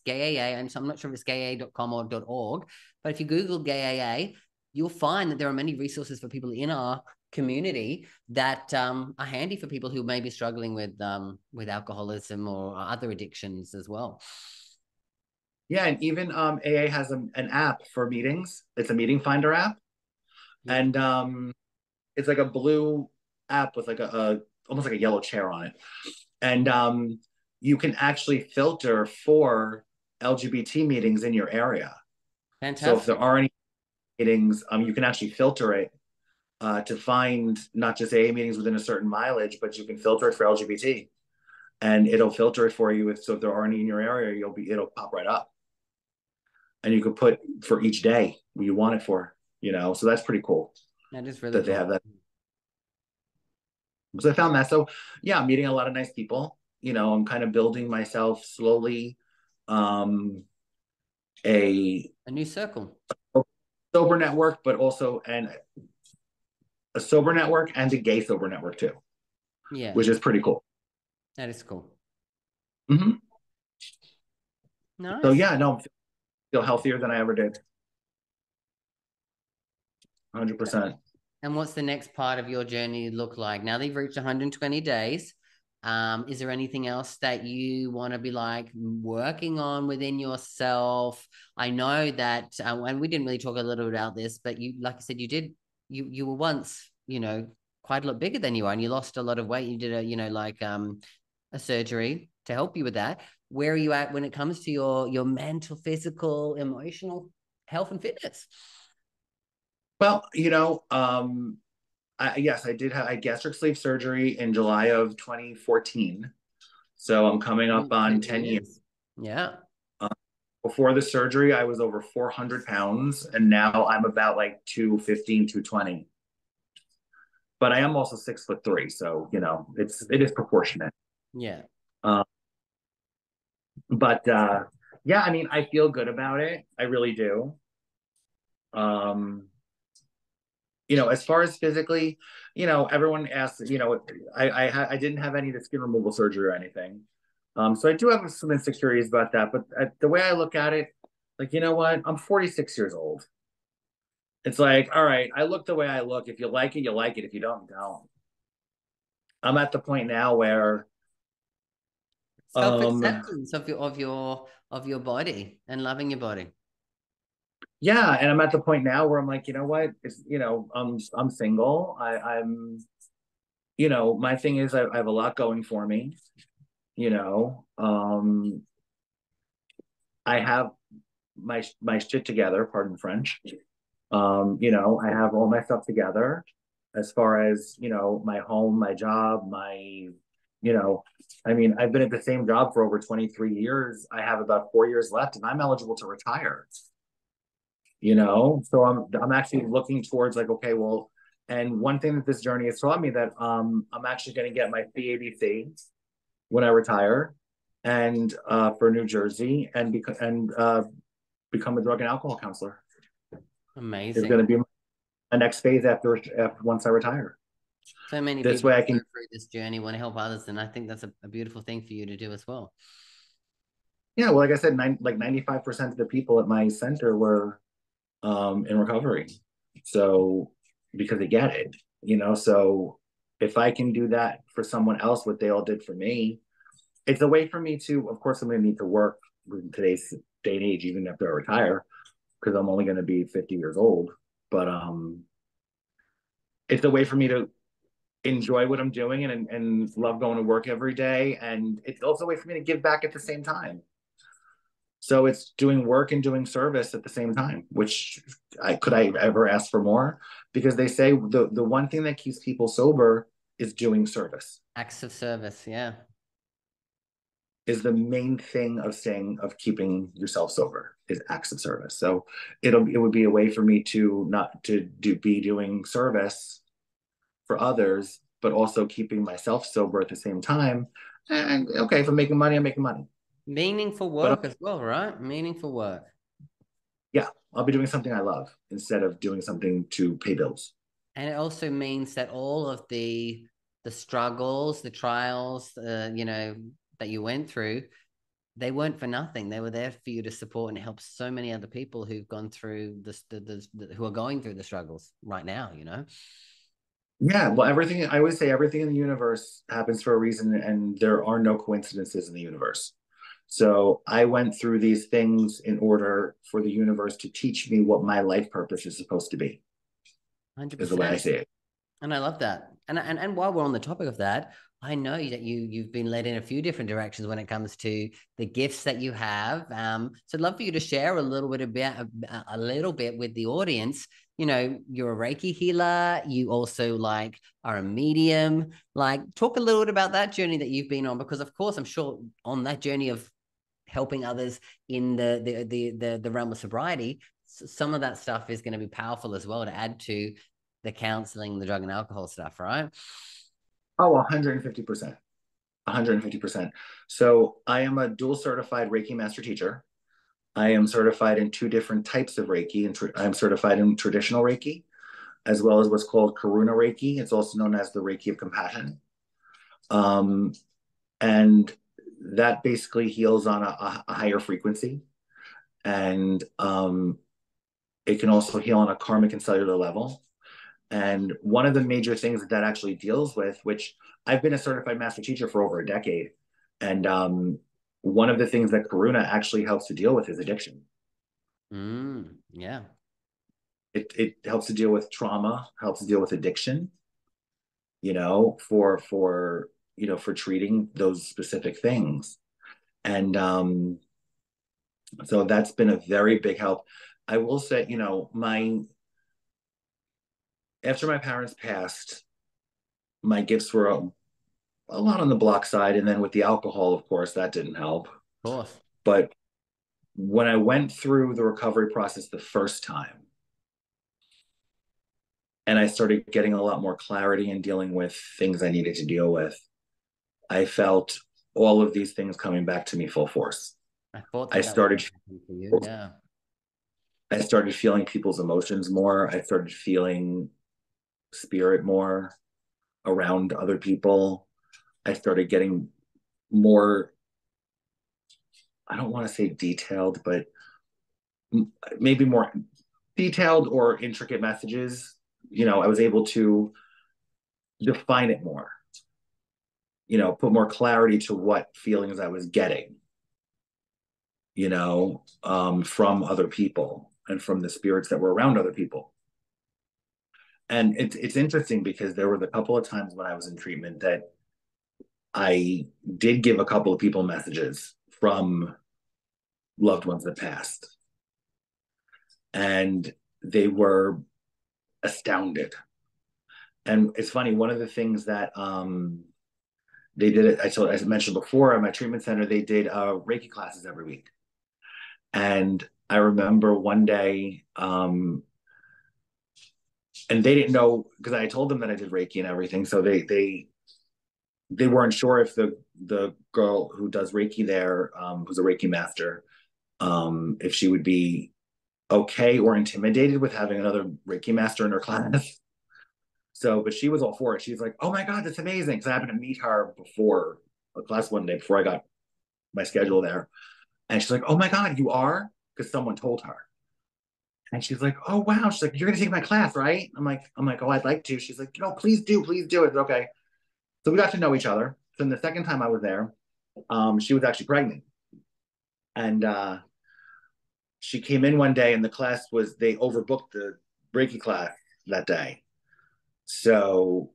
Gay AA, and so I'm not sure if it's gayaa.com or .org, but if you Google Gay AA, you'll find that there are many resources for people in our community that are handy for people who may be struggling with alcoholism or other addictions as well. yeah, and even AA has an app for meetings. It's a meeting finder app, Yeah. and it's like a blue app with like a almost like a yellow chair on it, and you can actually filter for LGBT meetings in your area. So if Fantastic. there are any meetings, you can actually filter it to find not just AA meetings within a certain mileage, but you can filter it for LGBT, and it'll filter it for you. So if there are any in your area, it'll pop right up, and you could put for each day what you want it for. So that's pretty cool That is really that they cool. have that. So I found that. So yeah, I'm meeting a lot of nice people. I'm kind of building myself slowly. Um, a A new circle. sober network, but also a sober network and a gay sober network too, Yeah, which is pretty cool. that is cool. Mm-hmm. So Nice. yeah, no, I feel healthier than I ever did. 100%. And what's the next part of your journey look like? Now that you've reached 120 days, is there anything else that you want to be like working on within yourself? I know that, and we didn't really talk a little bit about this, but you, like I said, you were once, quite a lot bigger than you are, and you lost a lot of weight. You did a surgery to help you with that. Where are you at when it comes to your mental, physical, emotional health and fitness? Well, yes, I did have a gastric sleeve surgery in July of 2014. So I'm coming up on 10 years. Yeah. Before the surgery, I was over 400 pounds, and now I'm about like 215, 220. But I am also 6'3", so it is proportionate. Yeah. Um, but yeah, I mean, I feel good about it. I really do. Um, as far as physically, everyone asks, I didn't have any of the skin removal surgery or anything. So I do have some insecurities about that. But the way I look at it, like, you know what? I'm 46 years old. It's like, all right, I look the way I look. If you like it, you like it. If you don't, don't. I'm at the point now where, Self-acceptance of your body and loving your body. yeah, and I'm at the point now where I'm like, you know what? I'm single. My thing is I have a lot going for me. You know, I have my shit together, pardon the French. I have all my stuff together as far as, my home, my job, I mean, I've been at the same job for over 23 years. I have about 4 years left and I'm eligible to retire. So I'm actually looking towards like, okay, well, and one thing that this journey has taught me that I'm actually going to get my 𝐷𝐤𝐴𝐷𝐸 when I retire and for New Jersey and become a drug and alcohol counselor. Amazing. It's going to be my next phase after once I retire. So many this people way I can go through this journey want to help others, and I think that's a beautiful thing for you to do as well. Yeah, well, like I said, 95% of the people at my center were in recovery. So because they get it, so if I can do that for someone else, what they all did for me, it's a way for me to, of course, I'm going to need to work in today's day and age, even after I retire, because I'm only going to be 50 years old. But it's a way for me to enjoy what I'm doing and love going to work every day. And it's also a way for me to give back at the same time. So it's doing work and doing service at the same time, which could I ever ask for more? Because they say the one thing that keeps people sober is doing service. Acts of service, yeah. Is the main thing of keeping yourself sober is acts of service. So it would be a way for me to not to be doing service for others, but also keeping myself sober at the same time. And okay, if I'm making money, I'm making money. Meaningful work as well, right? Meaningful work. Yeah, I'll be doing something I love instead of doing something to pay bills. And it also means that all of the struggles, the trials, that you went through, they weren't for nothing. They were there for you to support and help so many other people who've gone through who are going through the struggles right now, Yeah, well, I always say everything in the universe happens for a reason, and there are no coincidences in the universe. So I went through these things in order for the universe to teach me what my life purpose is supposed to be. 100%. Is the way I see it. And I love that. And while we're on the topic of that, I know that you've been led in a few different directions when it comes to the gifts that you have. So I'd love for you to share a little bit with the audience. You're a Reiki healer. You also are a medium. Talk a little bit about that journey that you've been on, because of course I'm sure on that journey of helping others in the realm of sobriety, some of that stuff is going to be powerful as well to add to the counseling, the drug and alcohol stuff, right? Oh, 150%. 150%. So I am a dual certified Reiki master teacher. I am certified in two different types of Reiki. And I'm certified in traditional Reiki, as well as what's called Karuna Reiki. It's also known as the Reiki of compassion. And that basically heals on a higher frequency. And it can also heal on a karmic and cellular level. And one of the major things that actually deals with, which I've been a certified master teacher for over a decade, and one of the things that Karuna actually helps to deal with is addiction. Yeah. It helps to deal with trauma, helps to deal with addiction, for treating those specific things. And so that's been a very big help. I will say, after my parents passed, my gifts were a lot on the block side. And then with the alcohol, of course, that didn't help. Of course. But when I went through the recovery process the first time, and I started getting a lot more clarity and dealing with things I needed to deal with, I felt all of these things coming back to me full force. I thought I that was started happening for you. Yeah. I started feeling people's emotions more. I started feeling spirit more around other people. I started getting more, I don't want to say detailed, but maybe more detailed or intricate messages. I was able to define it more, put more clarity to what feelings I was getting, from other people and from the spirits that were around other people. And it's interesting because there were a couple of times when I was in treatment that I did give a couple of people messages from loved ones that passed. And they were astounded. And it's funny, one of the things that they did, as I mentioned before, at my treatment center, they did Reiki classes every week. And I remember one day, and they didn't know, because I told them that I did Reiki and everything. So they weren't sure if the girl who does Reiki there, who's a Reiki master, if she would be okay or intimidated with having another Reiki master in her class. So, but she was all for it. She's like, "Oh my God, that's amazing." Because I happened to meet her before a class one day before I got my schedule there. And she's like, "Oh my God, you are?" Because someone told her. And she's like, "Oh wow." She's like, "You're gonna take my class, right?" I'm like, "Oh, I'd like to." She's like, "No, please do it." Okay. So we got to know each other. So then the second time I was there, she was actually pregnant. And she came in one day and the class they overbooked the Reiki class that day. So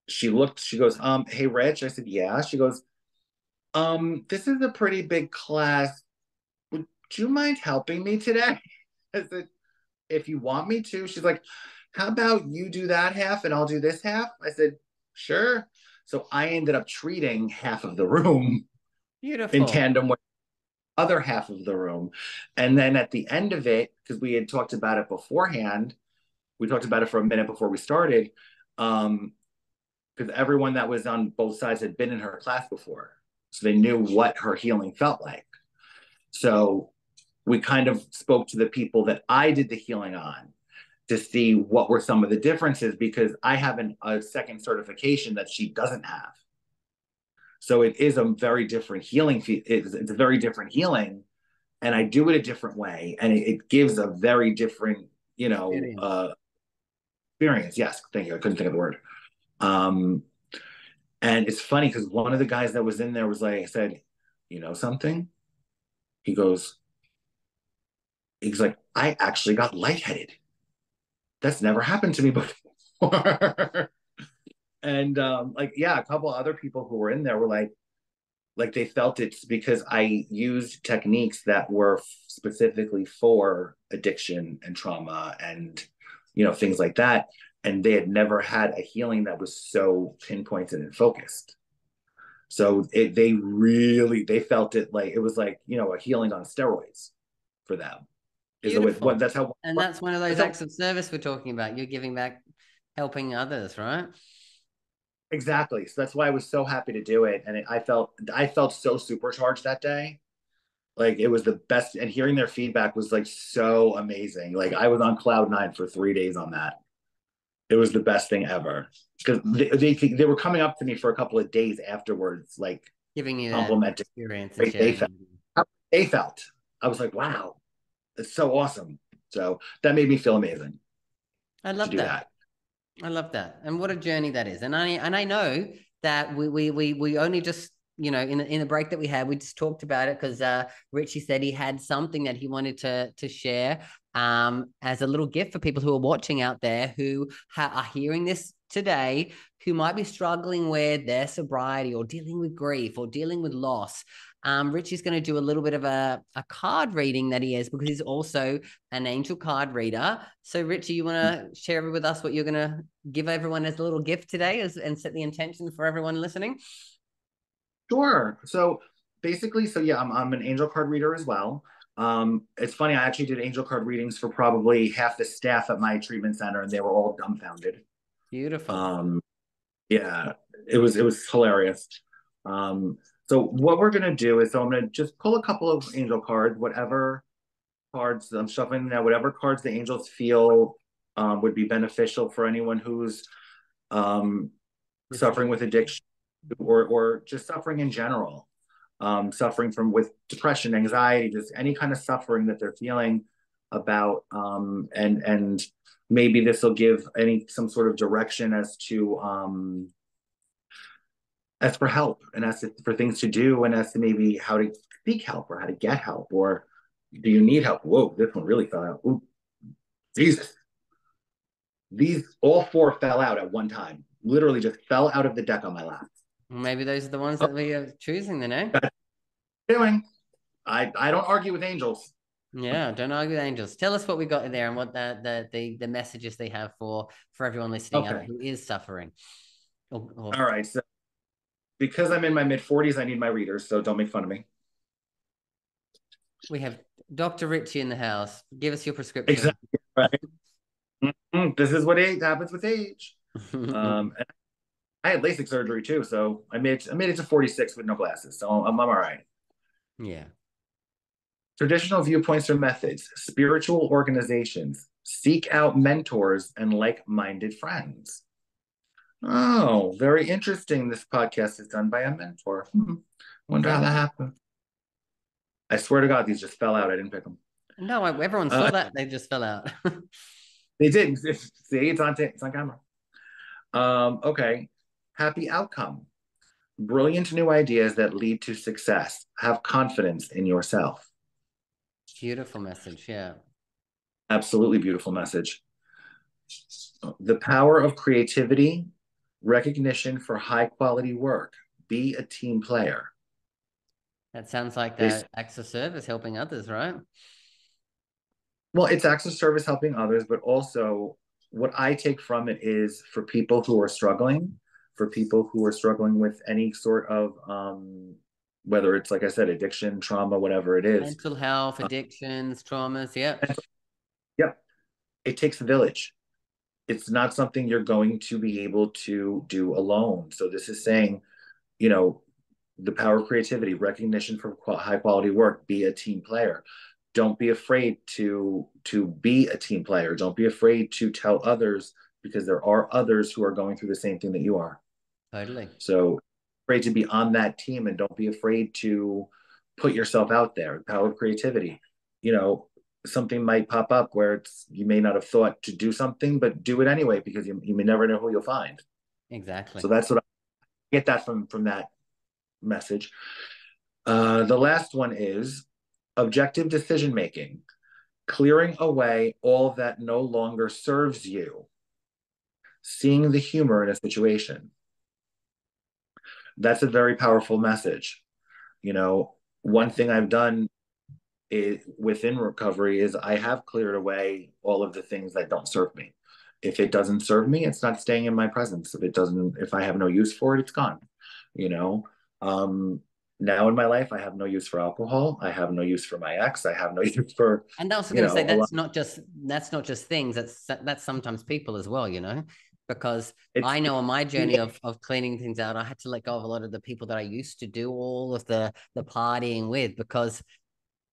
she goes, "Hey Rich." I said, "Yeah." She goes, "This is a pretty big class. Would you mind helping me today?" I said, "If you want me to." She's like, "How about you do that half and I'll do this half?" I said, "Sure." So I ended up treating half of the room in Beautiful. tandem with the other half of the room. And then at the end of it, because we had talked about it beforehand, we talked about it for a minute before we started, because everyone that was on both sides had been in her class before. So they knew what her healing felt like. So we kind of spoke to the people that I did the healing on to see what were some of the differences, because I have a second certification that she doesn't have. So it is a very different healing. It's a very different healing, and I do it a different way, and it gives a very different, experience. Yes, thank you. I couldn't think of the word. And it's funny because one of the guys that was in there was like, I said, "You know something?" He goes, he's like, "I actually got lightheaded. That's never happened to me before." And yeah, a couple other people who were in there were like they felt it's because I used techniques that were specifically for addiction and trauma and things like that, and they had never had a healing that was so pinpointed and focused. So they felt it like it was like a healing on steroids for them. Beautiful. That's how. And that's one of those That's how acts of service we're talking about. You're giving back, helping others, right? exactly. So that's why I was so happy to do it, and I felt so supercharged that day. Like it was the best, and hearing their feedback was like so amazing. Like I was on cloud nine for 3 days on that. It was the best thing ever because they were coming up to me for a couple of days afterwards, like Giving you that complimenting experience and the way they sharing. felt. How they felt. I was like, wow, it's so awesome. So that made me feel amazing I to love do that. that. I love that. And what a journey that is. And I know that we only just, in the break that we had, we just talked about it because Richie said he had something that he wanted to share as a little gift for people who are watching out there who are hearing this today, who might be struggling with their sobriety or dealing with grief or dealing with loss. Richie's going to do a little bit of a card reading that he has because he's also an angel card reader. So, Richie, you want to share with us what you're going to give everyone as a little gift today and set the intention for everyone listening? Sure. So basically, so yeah, I'm an angel card reader as well. It's funny, I actually did angel card readings for probably half the staff at my treatment center, and they were all dumbfounded. Beautiful. Yeah, it was hilarious. So what we're gonna do is, so I'm gonna just pull a couple of angel cards, whatever cards I'm shuffling now, whatever cards the angels feel would be beneficial for anyone who's um, suffering with addiction or just suffering in general, suffering from with depression, anxiety, just any kind of suffering that they're feeling about, and maybe this will give some sort of direction as for help and for things to do and as to maybe how to seek help or how to get help or do you need help? Whoa, this one really fell out. Ooh, Jesus. These all four fell out at one time. Literally just fell out of the deck on my lap. Maybe those are the ones that we are choosing then, eh? Doing. I don't argue with angels. Yeah, don't argue with angels. Tell us what we got in there and what the messages they have for everyone listening out who is suffering. All right. So because I'm in my mid-40s, I need my readers, so don't make fun of me. We have Dr. Richie in the house. Give us your prescription. Exactly right. This is what happens with age. I had LASIK surgery too, so I made it to 46 with no glasses, so I'm all right. Yeah. Traditional viewpoints or methods, spiritual organizations, seek out mentors and like-minded friends. Oh, very interesting. This podcast is done by a mentor. Wonder how that happened. I swear to God, these just fell out. I didn't pick them. No, everyone saw that. They just fell out. They did. See, it's on camera. Okay. Happy outcome. Brilliant new ideas that lead to success. Have confidence in yourself. Beautiful message. Yeah. Absolutely beautiful message. The power of creativity, recognition for high quality work. Be a team player. That sounds like that acts of service helping others, right? Well, it's acts of service helping others, but also what I take from it is for people who are struggling, with any sort of whether it's, like I said, addiction, trauma, whatever it is. Mental health, addictions, traumas, yep. Yep. It takes a village. It's not something you're going to be able to do alone. So this is saying, the power of creativity, recognition for high quality work, be a team player. Don't be afraid to be a team player. Don't be afraid to tell others, because there are others who are going through the same thing that you are. Totally. So afraid to be on that team, and don't be afraid to put yourself out there. Power of creativity. Something might pop up where you may not have thought to do something, but do it anyway, because you may never know who you'll find. Exactly. So that's what I get that from that message. The last one is objective decision making, clearing away all that no longer serves you, seeing the humor in a situation. That's a very powerful message. One thing I've done within recovery is I have cleared away all of the things that don't serve me. If it doesn't serve me, it's not staying in my presence. If I have no use for it, it's gone. Now in my life, I have no use for alcohol. I have no use for my ex. I have no use for. And I was going to say that's not just things. That's sometimes people as well. Because I know on my journey of cleaning things out, I had to let go of a lot of the people that I used to do all of the partying with, because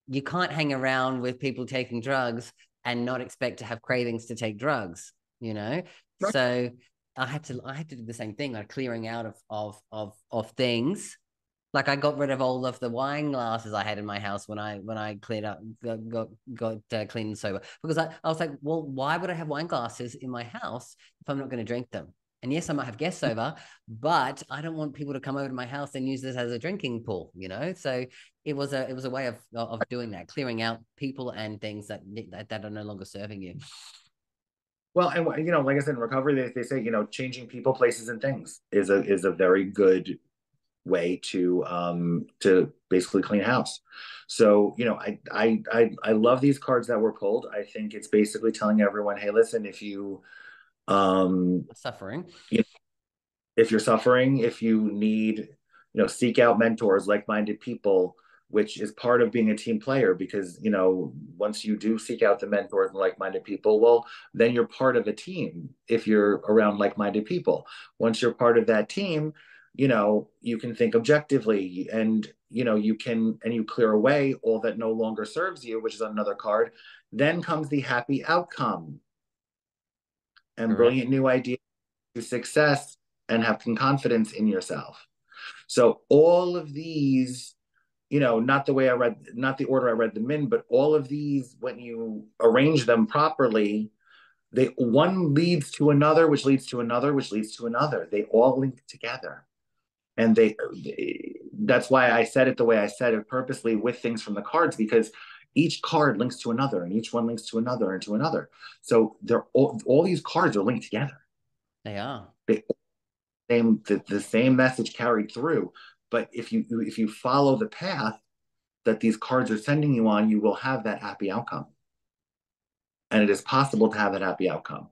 you can't hang around with people taking drugs and not expect to have cravings to take drugs, Right. So I had to do the same thing, like clearing out of things. Like I got rid of all of the wine glasses I had in my house when I cleared up, got clean and sober, because I was like, well, why would I have wine glasses in my house if I'm not going to drink them? And yes, I might have guests over, but I don't want people to come over to my house and use this as a drinking pool, So it was a way of doing that, clearing out people and things that are no longer serving you. Well, and like I said, in recovery, they say, changing people, places, and things is a very good way to basically clean house. So I love these cards that were pulled. I think it's basically telling everyone, hey, listen, if you suffering, if you're suffering, if you need seek out mentors, like-minded people, which is part of being a team player, because, once you do seek out the mentors and like-minded people, well, then you're part of a team if you're around like-minded people. Once you're part of that team, you can think objectively, and, you clear away all that no longer serves you, which is another card. Then comes the happy outcome and Correct. brilliant new ideas to success and having confidence in yourself. So all of these, not the order I read them in, but all of these, when you arrange them properly, one leads to another, which leads to another, which leads to another. They all link together. And that's why I said it the way I said it, purposely, with things from the cards, because each card links to another, and each one links to another and to another. So all these cards are linked together. They are. The same message carried through. But if you follow the path that these cards are sending you on, you will have that happy outcome. And it is possible to have that happy outcome.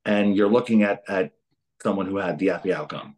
And you're looking at someone who had the happy outcome.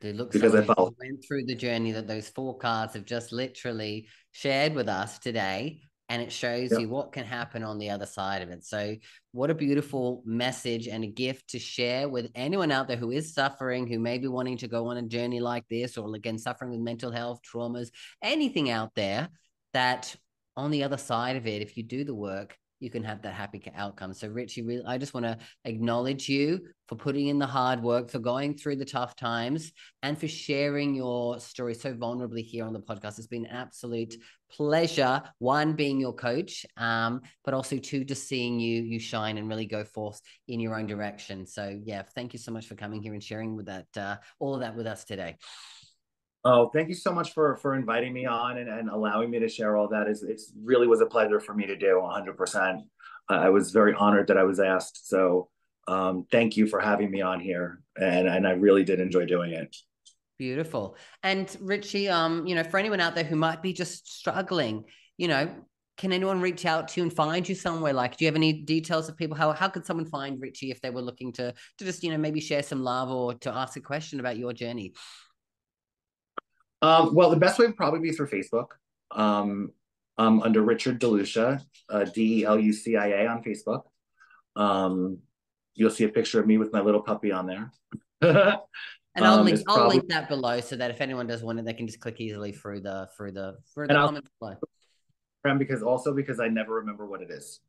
It looks because like I follow. went through the journey that those 4 cards have just literally shared with us today, and it shows you what can happen on the other side of it. So what a beautiful message and a gift to share with anyone out there who is suffering, who may be wanting to go on a journey like this, or again, suffering with mental health, traumas, anything out there, that on the other side of it, if you do the work, you can have that happy outcome. So Richie, I just want to acknowledge you for putting in the hard work, for going through the tough times, and for sharing your story so vulnerably here on the podcast. It's been an absolute pleasure, one, being your coach, but also 2, just seeing you shine and really go forth in your own direction. So yeah, thank you so much for coming here and sharing with that, all of that with us today. Oh, thank you so much for inviting me on and allowing me to share all that. It really was a pleasure for me to do 100%. I was very honored that I was asked. So thank you for having me on here. And I really did enjoy doing it. Beautiful. And Richie, for anyone out there who might be just struggling, can anyone reach out to you and find you somewhere? Like, do you have any details of people? How could someone find Richie if they were looking to just, maybe share some love or to ask a question about your journey? Well, the best way would probably be through Facebook, under Richard Delucia, Delucia on Facebook. You'll see a picture of me with my little puppy on there. And I'll link that below, so that if anyone does want it, they can just click easily through the comments below. Because I never remember what it is.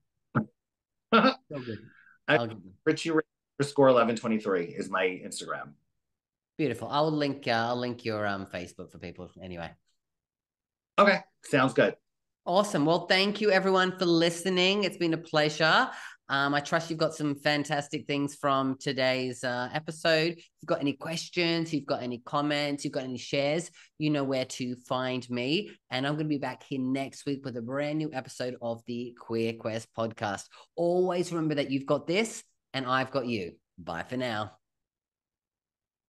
Richie _ 1123 is my Instagram. Beautiful. I'll link your Facebook for people anyway. Okay, sounds good. Awesome. Well, thank you everyone for listening. It's been a pleasure. I trust you've got some fantastic things from today's episode. If you've got any questions, you've got any comments, you've got any shares, you know where to find me. And I'm going to be back here next week with a brand new episode of the Queer Quest podcast. Always remember that you've got this and I've got you. Bye for now.